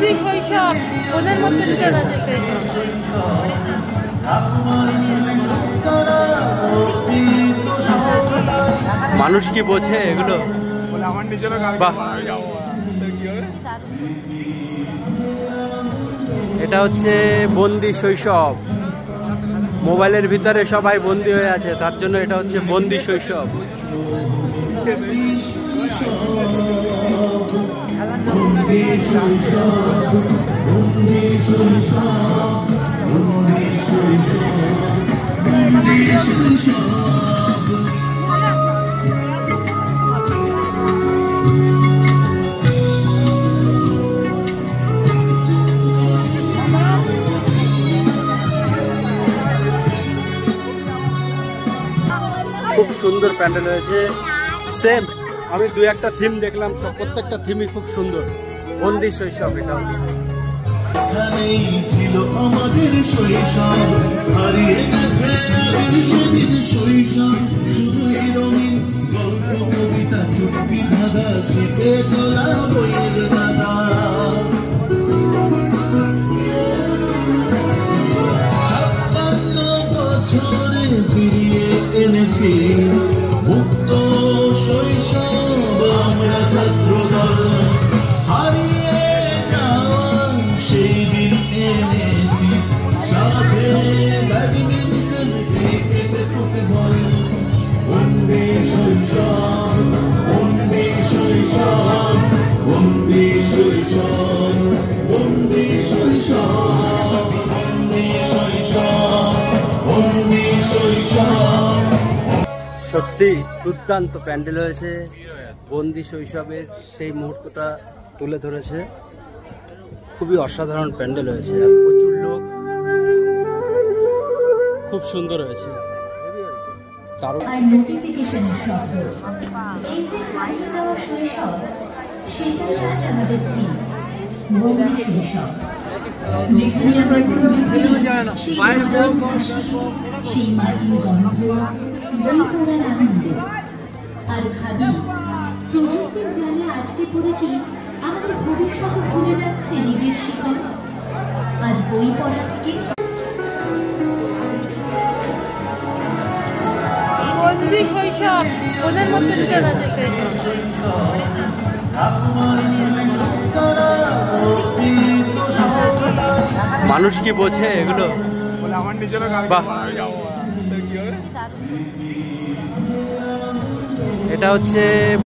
বন্দি শৈশব, ওদের মধ্যে ঢুকে গেছে মানুষ কি বোঝে এগুলো? এটা হচ্ছে বন্দি শৈশব। মোবাইলের ভিতরে সবাই বন্দি হয়ে আছে, তার জন্য এটা হচ্ছে বন্দি শৈশব। খুব সুন্দর প্যান্ডেল হয়েছে। সেম আমি দুই একটা থিম দেখলাম, সব প্রত্যেকটা থিমই খুব সুন্দর। বন্দি শৈশব এটা হচ্ছে। এখানেই ছিল আমাদের শৈশব, হারিয়ে গেছে আগের সেদিন শৈশব। শুধুই রঙিন গল্প, কবিতা, চুটকি ধাঁধা, শিখে তোলা বইয়ের দাদা। 56 বছরে ফিরিয়ে এনেছি মুক্ত শৈশব আমরা ছাত্রদল। হারিয়ে যাওয়া সেই দিন এনেছি সাথে ব্যাডমিন্টন, ক্রিকেট, ফুটবল। বন্দি শৈশব, বন্দি শৈশব, বন্দি শৈশব, বন্দি শৈশব, বন্দি শৈশব, বন্দি শৈশব। সত্যি দুর্দান্ত প্যান্ডেল হয়েছে। বন্দি শৈশবের সেই মুহূর্তটা তুলে ধরেছে। খুবই অসাধারণ প্যান্ডেল হয়েছে, আর প্রচুর লোক। খুব সুন্দর হয়েছে। দারুণ। আর ভাবি প্রযুক্তির জালে আটকে পড়েছি, আমাদের ভবিষ্যৎ ভুলে যাচ্ছে নিজের শিকড়। আজ বই পড়া থেকে বন্দি শৈশব, ওদের মধ্যে ঢুকে গেছে মানুষ কি বোঝে এগুলো? বাহ, এটা হচ্ছে